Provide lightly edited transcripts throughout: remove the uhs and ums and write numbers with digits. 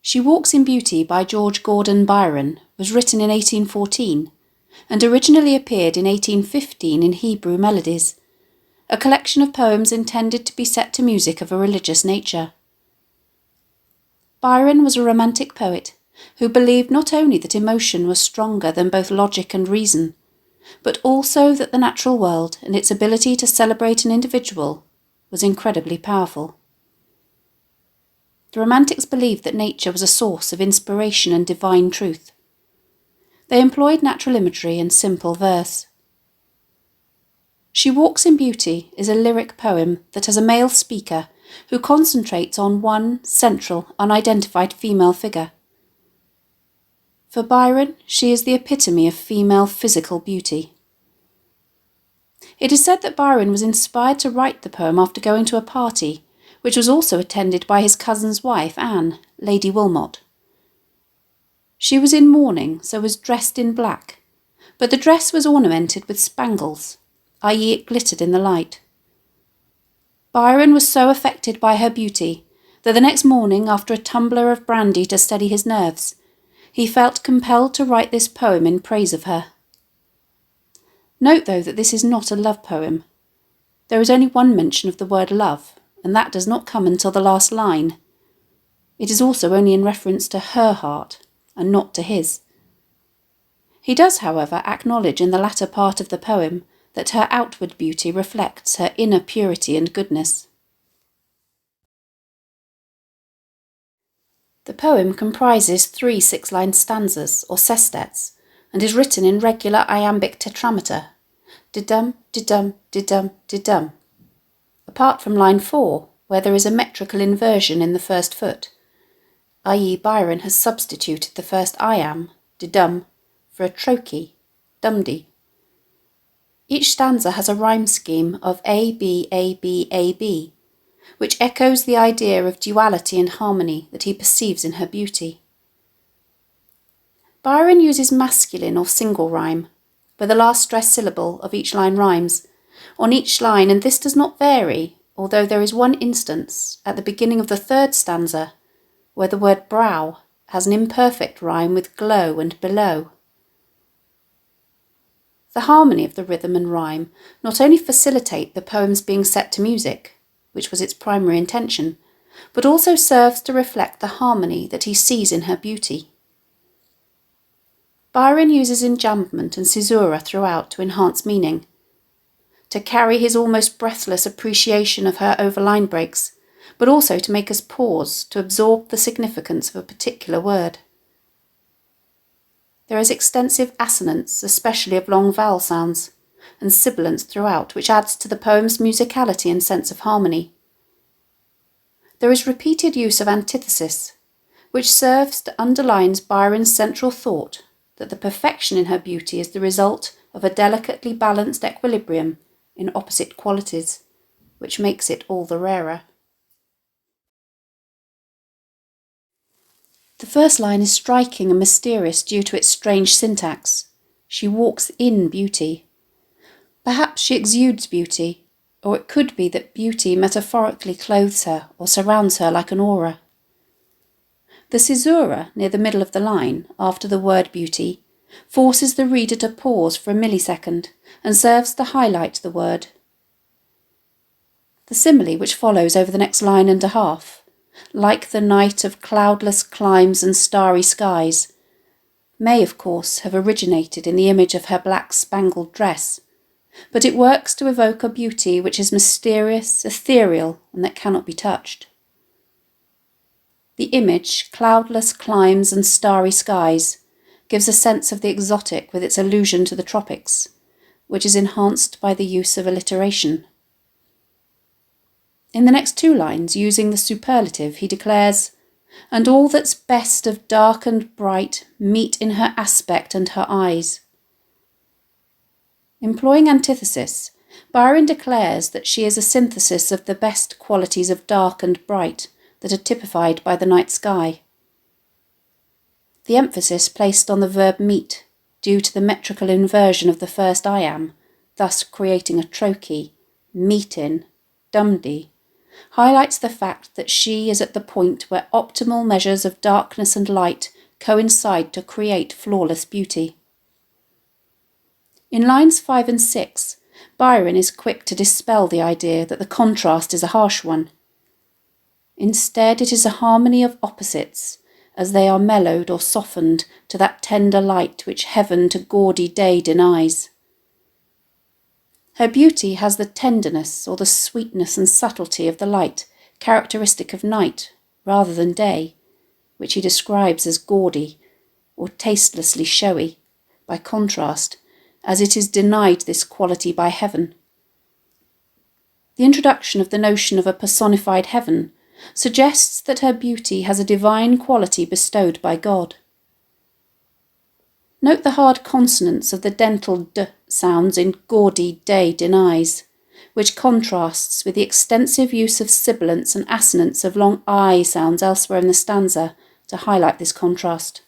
She Walks in Beauty by George Gordon Byron was written in 1814 and originally appeared in 1815 in Hebrew Melodies, a collection of poems intended to be set to music of a religious nature. Byron was a romantic poet who believed not only that emotion was stronger than both logic and reason, but also that the natural world and its ability to celebrate an individual was incredibly powerful. The Romantics believed that nature was a source of inspiration and divine truth. They employed natural imagery and simple verse. She Walks in Beauty is a lyric poem that has a male speaker who concentrates on one central, unidentified female figure. For Byron, she is the epitome of female physical beauty. It is said that Byron was inspired to write the poem after going to a party, which was also attended by his cousin's wife, Anne, Lady Wilmot. She was in mourning, so was dressed in black, but the dress was ornamented with spangles, i.e. it glittered in the light. Byron was so affected by her beauty that the next morning, after a tumbler of brandy to steady his nerves, he felt compelled to write this poem in praise of her. Note, though, that this is not a love poem. There is only one mention of the word love, and that does not come until the last line. It is also only in reference to her heart, and not to his. He does, however, acknowledge in the latter part of the poem that her outward beauty reflects her inner purity and goodness. The poem comprises 3 6-line stanzas, or sestets, and is written in regular iambic tetrameter, di-dum, di-dum, di-dum, di-dum, apart from line 4, where there is a metrical inversion in the first foot, i.e. Byron has substituted the first iamb, di-dum, for a trochee, dum-dee. Each stanza has a rhyme scheme of A, B, A, B, A, B, which echoes the idea of duality and harmony that he perceives in her beauty. Byron uses masculine or single rhyme, where the last stressed syllable of each line rhymes on each line, and this does not vary, although there is one instance at the beginning of the 3rd stanza where the word brow has an imperfect rhyme with glow and below. The harmony of the rhythm and rhyme not only facilitate the poem's being set to music, which was its primary intention, but also serves to reflect the harmony that he sees in her beauty. Byron uses enjambment and caesura throughout to enhance meaning, to carry his almost breathless appreciation of her over line breaks, but also to make us pause to absorb the significance of a particular word. There is extensive assonance, especially of long vowel sounds, and sibilance throughout, which adds to the poem's musicality and sense of harmony. There is repeated use of antithesis, which serves to underline Byron's central thought that the perfection in her beauty is the result of a delicately balanced equilibrium in opposite qualities, which makes it all the rarer. The first line is striking and mysterious due to its strange syntax. She walks in beauty. Perhaps she exudes beauty, or it could be that beauty metaphorically clothes her or surrounds her like an aura. The caesura near the middle of the line, after the word beauty, forces the reader to pause for a millisecond and serves to highlight the word. The simile which follows over the next line and a half, like the night of cloudless climes and starry skies, may of course have originated in the image of her black spangled dress, but it works to evoke a beauty which is mysterious, ethereal, and that cannot be touched. The image, cloudless climes and starry skies, gives a sense of the exotic with its allusion to the tropics, which is enhanced by the use of alliteration. In the next 2 lines, using the superlative, he declares, "And all that's best of dark and bright meet in her aspect and her eyes." Employing antithesis, Byron declares that she is a synthesis of the best qualities of dark and bright that are typified by the night sky. The emphasis placed on the verb meet, due to the metrical inversion of the first iamb, thus creating a trochee, meet in, dum-dee, highlights the fact that she is at the point where optimal measures of darkness and light coincide to create flawless beauty. In lines 5 and 6, Byron is quick to dispel the idea that the contrast is a harsh one. Instead, it is a harmony of opposites, as they are mellowed or softened to that tender light which heaven to gaudy day denies. Her beauty has the tenderness or the sweetness and subtlety of the light characteristic of night rather than day, which he describes as gaudy or tastelessly showy, by contrast, as it is denied this quality by heaven. The introduction of the notion of a personified heaven suggests that her beauty has a divine quality bestowed by God. Note the hard consonants of the dental d sounds in gaudy day denies, which contrasts with the extensive use of sibilants and assonants of long I sounds elsewhere in the stanza to highlight this contrast.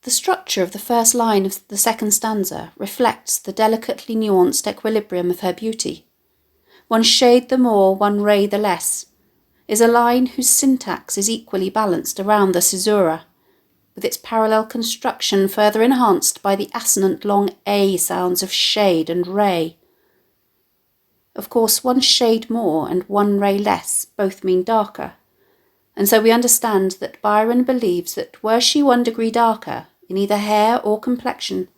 The structure of the first line of the second stanza reflects the delicately nuanced equilibrium of her beauty. One shade the more, one ray the less, is a line whose syntax is equally balanced around the caesura, with its parallel construction further enhanced by the assonant long A sounds of shade and ray. Of course, one shade more and one ray less both mean darker, and so we understand that Byron believes that were she 1 degree darker, in either hair or complexion,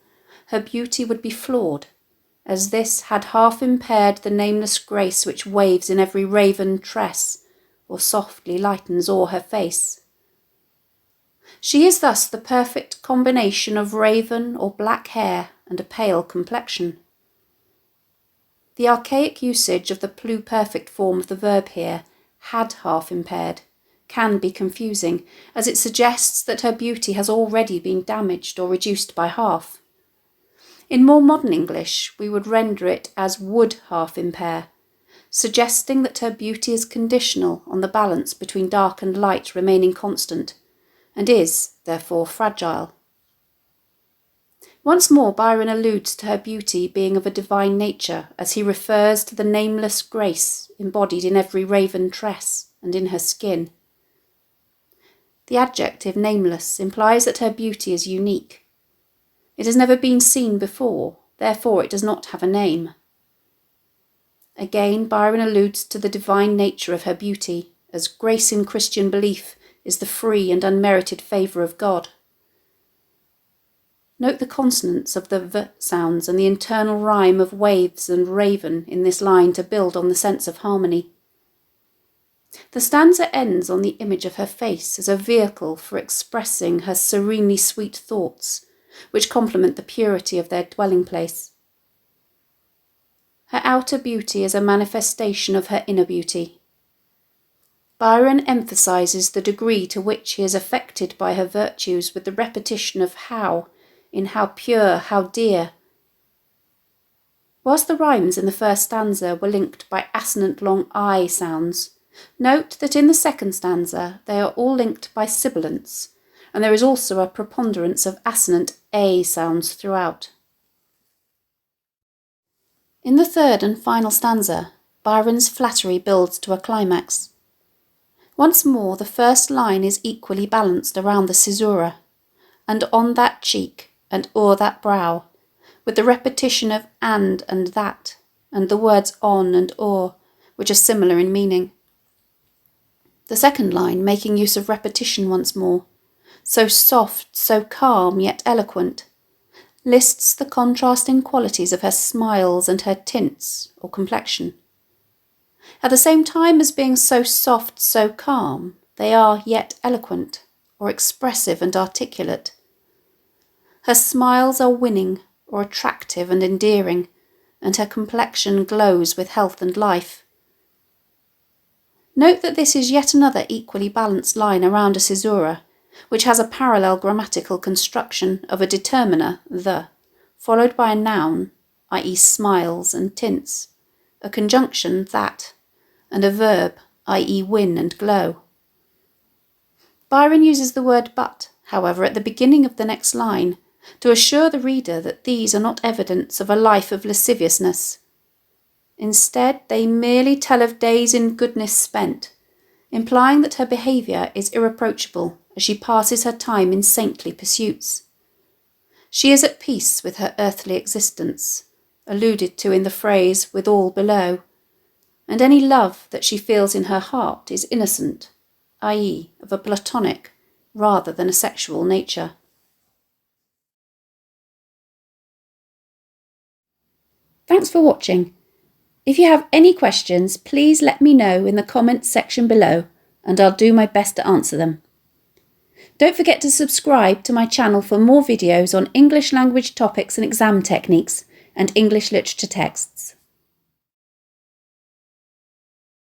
her beauty would be flawed, as this had half impaired the nameless grace which waves in every raven tress, or softly lightens o'er her face. She is thus the perfect combination of raven or black hair and a pale complexion. The archaic usage of the pluperfect form of the verb here, had half impaired, can be confusing, as it suggests that her beauty has already been damaged or reduced by half. In more modern English, we would render it as would half impair, suggesting that her beauty is conditional on the balance between dark and light remaining constant, and is, therefore, fragile. Once more, Byron alludes to her beauty being of a divine nature, as he refers to the nameless grace embodied in every raven tress and in her skin. The adjective nameless implies that her beauty is unique. It has never been seen before, therefore it does not have a name. Again, Byron alludes to the divine nature of her beauty, as grace in Christian belief is the free and unmerited favour of God. Note the consonants of the v sounds and the internal rhyme of waves and raven in this line to build on the sense of harmony. The stanza ends on the image of her face as a vehicle for expressing her serenely sweet thoughts, which complement the purity of their dwelling place. Her outer beauty is a manifestation of her inner beauty. Byron emphasises the degree to which he is affected by her virtues with the repetition of how, in how pure, how dear. Whilst the rhymes in the first stanza were linked by assonant long I sounds, note that in the second stanza they are all linked by sibilants, and there is also a preponderance of assonant A sounds throughout. In the third and final stanza, Byron's flattery builds to a climax. Once more, the first line is equally balanced around the caesura, and on that cheek, and o'er that brow, with the repetition of and that, and the words on and o'er, which are similar in meaning. The second line, making use of repetition once more, so soft, so calm, yet eloquent, lists the contrasting qualities of her smiles and her tints, or complexion. At the same time as being so soft, so calm, they are yet eloquent, or expressive and articulate. Her smiles are winning, or attractive and endearing, and her complexion glows with health and life. Note that this is yet another equally balanced line around a caesura, which has a parallel grammatical construction of a determiner, the, followed by a noun, i.e. smiles and tints, a conjunction, that, and a verb, i.e. win and glow. Byron uses the word but, however, at the beginning of the next line, to assure the reader that these are not evidence of a life of lasciviousness. Instead, they merely tell of days in goodness spent, implying that her behaviour is irreproachable as she passes her time in saintly pursuits. She is at peace with her earthly existence, alluded to in the phrase "with all below," and any love that she feels in her heart is innocent, i.e., of a platonic rather than a sexual nature. Thanks for watching. If you have any questions, please let me know in the comments section below, and I'll do my best to answer them. Don't forget to subscribe to my channel for more videos on English language topics and exam techniques and English literature texts.